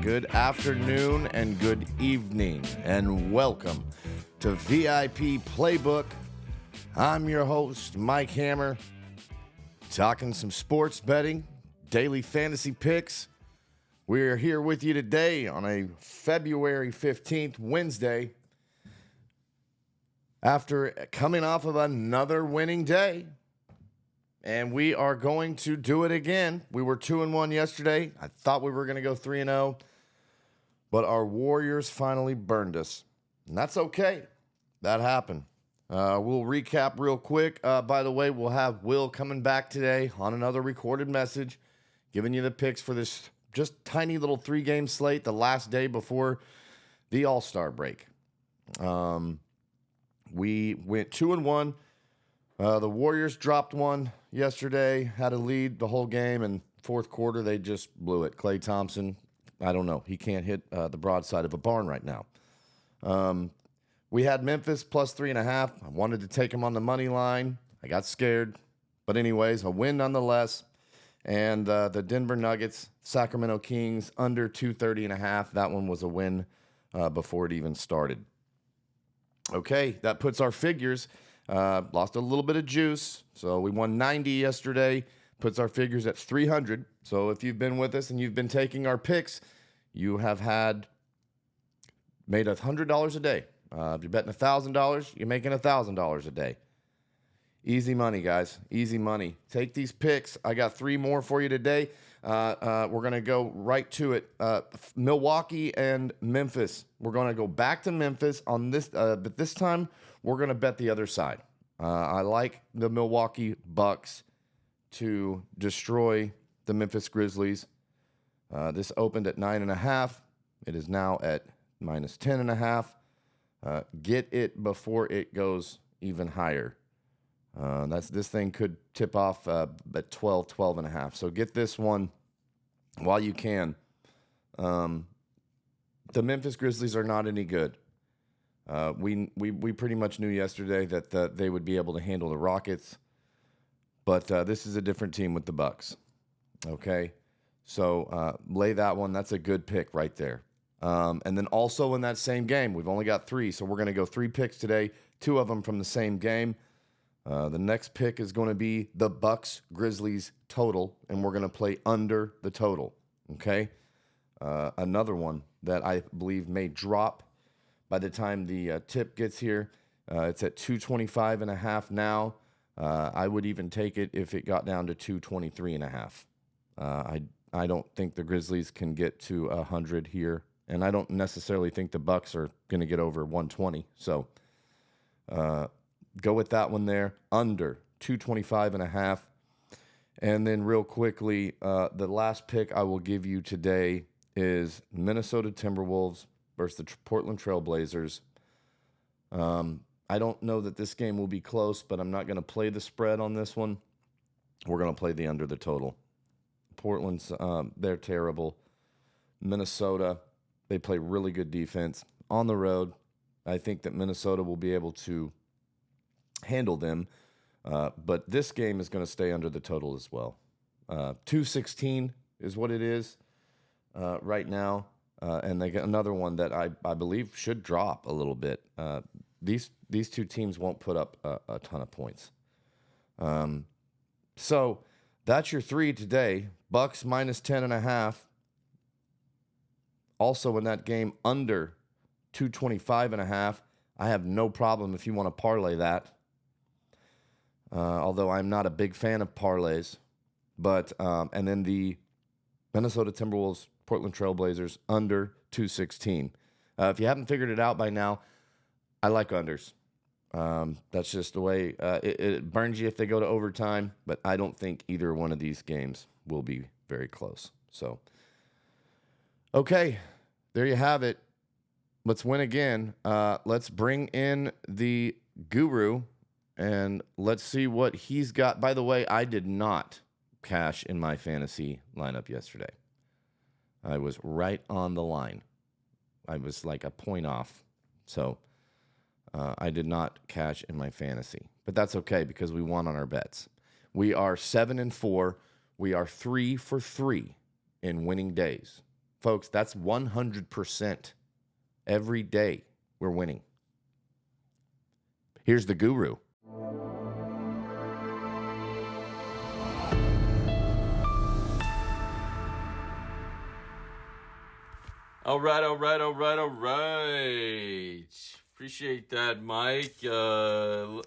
good afternoon, and good evening, and welcome to VIP Playbook. I'm your host, Mike Hammer, talking some sports betting, daily fantasy picks. We're here with you today on a February 15th, Wednesday, after coming off of another winning day. And we are going to do it again. We were 2-1 yesterday. I thought we were going to go 3-0, but our Warriors finally burned us. And that's okay. That happened. We'll recap real quick. By the way, we'll have Will coming back today on another recorded message, giving you the picks for this just tiny little 3-game slate, the last day before the All-Star break. We went 2-1. The Warriors dropped one yesterday, had a lead the whole game, and fourth quarter they just blew it. Klay Thompson, I don't know. He can't hit the broadside of a barn right now. We had Memphis plus 3.5. I wanted to take him on the money line. I got scared. But anyways, a win nonetheless. And the Denver Nuggets, Sacramento Kings, under 230.5. That one was a win before it even started. Okay, that puts our figures. Lost a little bit of juice, so we won 90 yesterday. Puts our figures at 300. So if you've been with us and you've been taking our picks, you have made $100 a day. If you're betting $1,000, you're making $1,000 a day. Easy money, guys. Easy money. Take these picks. I got 3 more for you today. We're going to go right to it. Milwaukee and Memphis. We're going to go back to Memphis on this, but this time we're going to bet the other side. I like the Milwaukee Bucks to destroy the Memphis Grizzlies. This opened at 9.5. It is now at minus 10.5. Get it before it goes even higher. This thing could tip off at 12.5. So get this one while you can. The Memphis Grizzlies are not any good. We pretty much knew yesterday that they would be able to handle the Rockets, but this is a different team with the Bucks. Okay, so lay that one. That's a good pick right there. And then also in that same game, we've only got 3, so we're going to go 3 picks today. 2 of them from the same game. The next pick is going to be the Bucks Grizzlies total, and we're going to play under the total. Okay, another one that I believe may drop by the time the tip gets here. It's at 225.5 now. I would even take it if it got down to 223.5. I don't think the Grizzlies can get to 100 here, and I don't necessarily think the Bucks are going to get over 120. So go with that one there, under 225.5. And then real quickly, the last pick I will give you today is Minnesota Timberwolves versus the Portland Trail Blazers. I don't know that this game will be close, but I'm not going to play the spread on this one. We're going to play the under the total. Portland's, they're terrible. Minnesota, they play really good defense. On the road, I think that Minnesota will be able to handle them. But this game is going to stay under the total as well. 216 is what it is right now. And they get another one that I believe should drop a little bit. These 2 teams won't put up a ton of points. So that's your 3 today. Bucks minus 10.5. Also in that game, under 225.5. I have no problem if you want to parlay that. Although I'm not a big fan of parlays. But and then the Minnesota Timberwolves, Portland Trail Blazers, under 216. If you haven't figured it out by now, I like unders. That's just the way it burns you if they go to overtime, but I don't think either one of these games will be very close. So, okay, there you have it. Let's win again. Let's bring in the guru, and let's see what he's got. By the way, I did not cash in my fantasy lineup yesterday. I was right on the line. I was like a point off. So I did not cash in my fantasy. But that's okay because we won on our bets. We are 7-4. We are 3 for 3 in winning days. Folks, that's 100% every day we're winning. Here's the guru. All right. Appreciate that, Mike. Love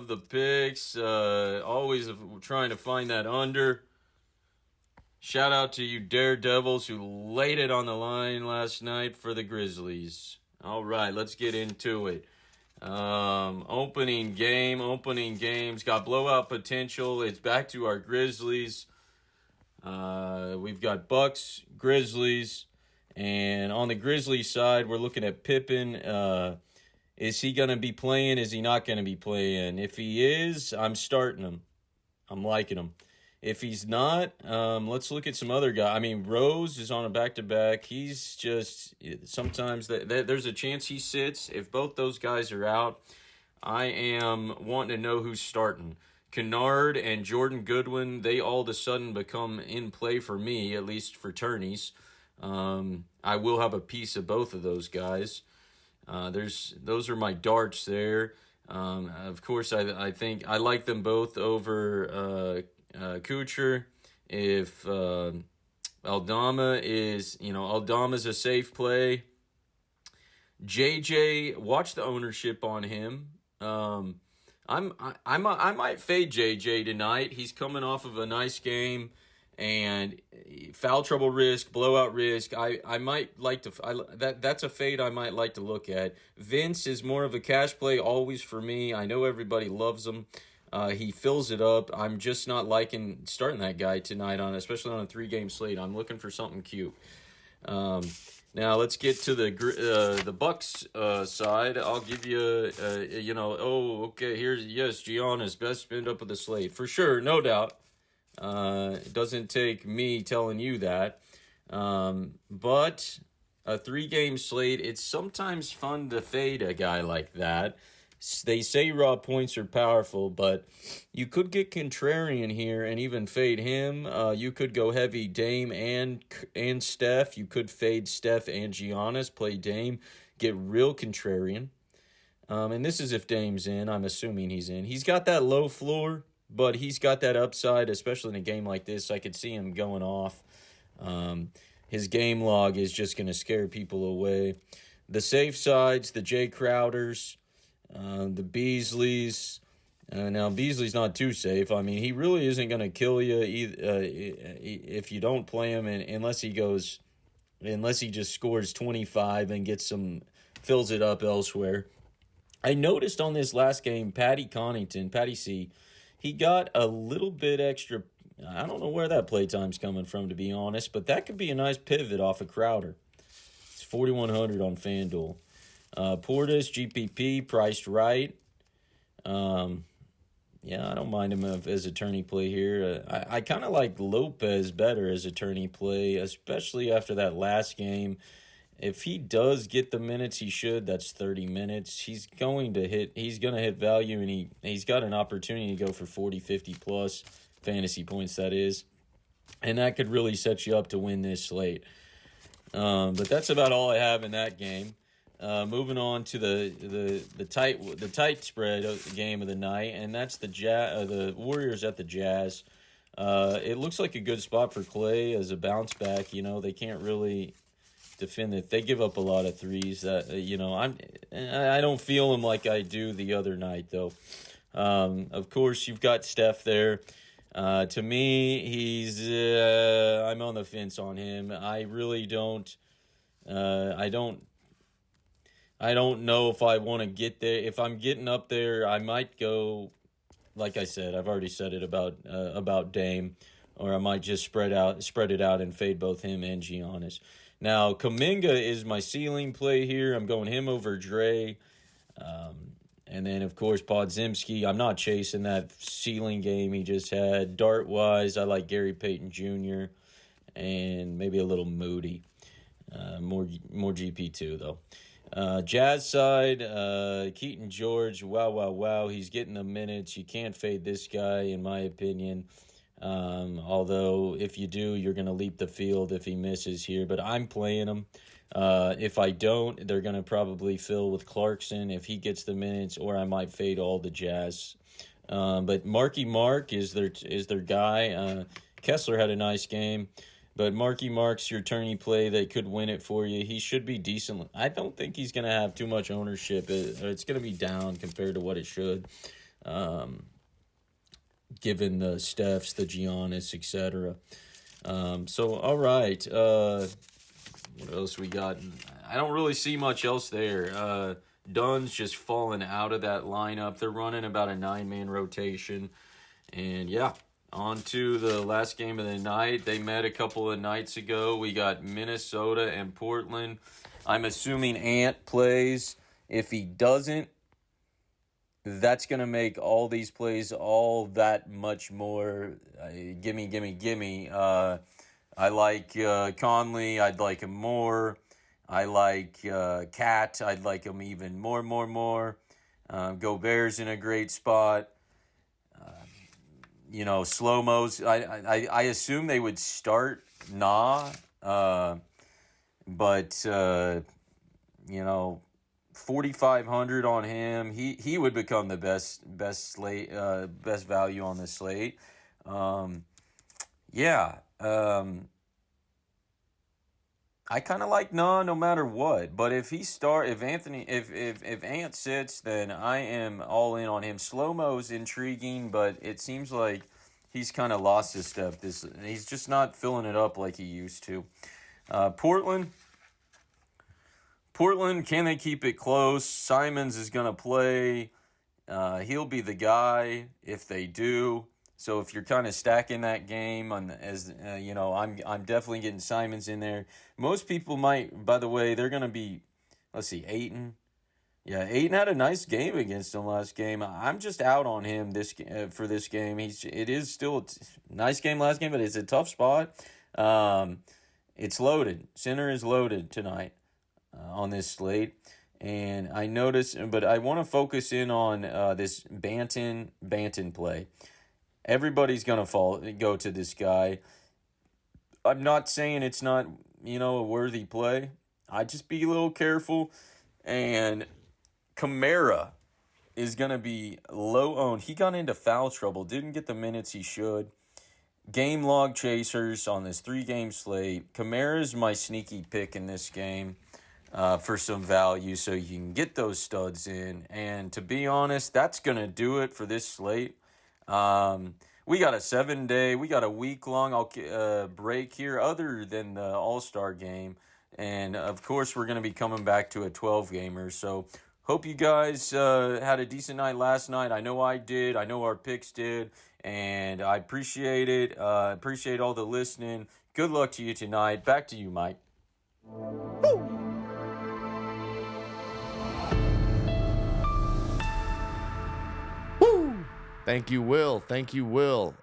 the picks. Always trying to find that under. Shout out to you Daredevils who laid it on the line last night for the Grizzlies. All right, let's get into it. Opening games got blowout potential. It's back to our Grizzlies. We've got Bucks, Grizzlies, and on the Grizzlies side, we're looking at Pippen. Is he going to be playing? Is he not going to be playing? If he is, I'm starting him. I'm liking him. If he's not, let's look at some other guys. I mean, Rose is on a back-to-back. He's just, sometimes there's a chance he sits. If both those guys are out, I am wanting to know who's starting. Kennard and Jordan Goodwin, they all of a sudden become in play for me, at least for tourneys. I will have a piece of both of those guys. Those are my darts there. Of course, I think I like them both over Kuchar. If Aldama's a safe play. JJ, watch the ownership on him. I might fade JJ tonight. He's coming off of a nice game, and foul trouble risk, blowout risk. I might like to that's a fade I might like to look at. Vince is more of a cash play always for me. I know everybody loves him. He fills it up. I'm just not liking starting that guy tonight especially on a 3-game slate. I'm looking for something cute. Now let's get to the Bucks side. I'll give you here's Giannis best spin up of the slate for sure, no doubt. It doesn't take me telling you that. But a 3-game slate, it's sometimes fun to fade a guy like that. They say raw points are powerful, but you could get contrarian here and even fade him. You could go heavy Dame and Steph. You could fade Steph and Giannis, play Dame, get real contrarian. And this is if Dame's in. I'm assuming he's in. He's got that low floor, but he's got that upside, especially in a game like this. I could see him going off. His game log is just going to scare people away. The safe sides, the Jay Crowders, the Beasleys. Now, Beasley's not too safe. I mean, he really isn't going to kill you if you don't play him, unless he just scores 25 and fills it up elsewhere. I noticed on this last game, Patty C, he got a little bit extra. I don't know where that playtime's coming from, to be honest, but that could be a nice pivot off of Crowder. It's 4,100 on FanDuel. Portis, GPP, priced right. I don't mind him as a tourney play here. I kind of like Lopez better as a tourney play, especially after that last game. If he does get the minutes he should, that's 30 minutes. He's going to hit value, and he's got an opportunity to go for 40, 50 plus fantasy points, that is. And that could really set you up to win this slate. But that's about all I have in that game. Moving on to the tight spread game of the night, and that's the Warriors at the Jazz. It looks like a good spot for Clay as a bounce back. They can't really defend it. They give up a lot of threes. I don't feel him like I do the other night though. Of course, you've got Steph there. To me, I'm on the fence on him. I really don't. I don't know if I want to get there. If I'm getting up there, I might go, like I said, I've already said it about Dame, or I might just spread it out and fade both him and Giannis. Now, Kuminga is my ceiling play here. I'm going him over Dre. And then, of course, Podziemski. I'm not chasing that ceiling game he just had. Dart-wise, I like Gary Payton Jr. and maybe a little Moody. More GP2, though. Jazz side, Keaton George, wow. He's getting the minutes. You can't fade this guy, in my opinion. Although if you do, you're going to leap the field if he misses here. But I'm playing him. If I don't, they're going to probably fill with Clarkson if he gets the minutes, or I might fade all the Jazz. But Marky Mark is their guy. Kessler had a nice game, but Marky Mark's your tourney play that could win it for you. He should be decent. I don't think he's going to have too much ownership. It's going to be down compared to what it should, given the Stephs, the Giannis, etc. So, all right. What else we got? I don't really see much else there. Dunn's just falling out of that lineup. They're running about a 9-man rotation. And yeah, on to the last game of the night. They met a couple of nights ago. We got Minnesota and Portland. I'm assuming Ant plays. If he doesn't, that's going to make all these plays all that much more gimme. I like Conley. I'd like him more. I like Cat. I'd like him even more. Gobert's in a great spot. Slow-mos. I assume they would start Nah. But 4,500 on him. He would become the best value on the slate. I kind of like Nah no matter what. But if Ant sits, then I am all in on him. Slow-mo's intriguing, but it seems like he's kind of lost his step. He's just not filling it up like he used to. Portland, can they keep it close? Simons is going to play. He'll be the guy if they do. So if you're kind of stacking that game, I'm definitely getting Simons in there. Most people might, by the way, they're going to be, let's see, Ayton. Yeah, Ayton had a nice game against him last game. I'm just out on him for this game. It is still a nice game last game, but it's a tough spot. It's loaded. Center is loaded tonight on this slate. And I noticed, but I want to focus in on this Banton play. Everybody's going to go to this guy. I'm not saying it's not, a worthy play. I just be a little careful. And Kamara is going to be low owned. He got into foul trouble, didn't get the minutes he should. Game log chasers on this 3-game slate. Kamara is my sneaky pick in this game for some value so you can get those studs in. And to be honest, that's going to do it for this slate. We got a 7-day, we got a week-long break here other than the All-Star game. And, of course, we're going to be coming back to a 12-gamer. So, hope you guys had a decent night last night. I know I did. I know our picks did. And I appreciate it. Appreciate all the listening. Good luck to you tonight. Back to you, Mike. Woo! Thank you, Will.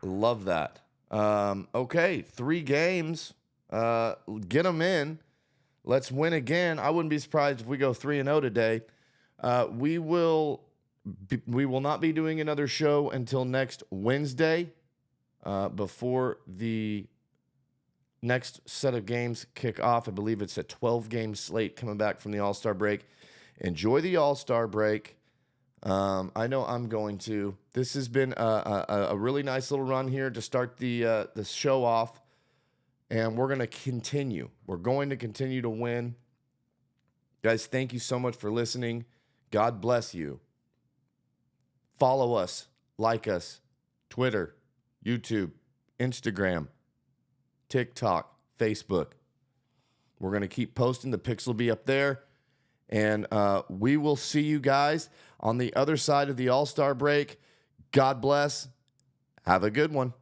Love that. Okay, 3 games. Get them in. Let's win again. I wouldn't be surprised if we go 3-0 today. We will not be doing another show until next Wednesday, before the next set of games kick off. I believe it's a 12-game slate coming back from the All-Star break. Enjoy the All-Star break. I know I'm going to. This has been a really nice little run here to start the show off, and we're going to continue. We're going to continue to win. Guys, thank you so much for listening. God bless you. Follow us, like us, Twitter, YouTube, Instagram, TikTok, Facebook. We're going to keep posting. The pics will be up there. And we will see you guys on the other side of the All-Star break. God bless. Have a good one.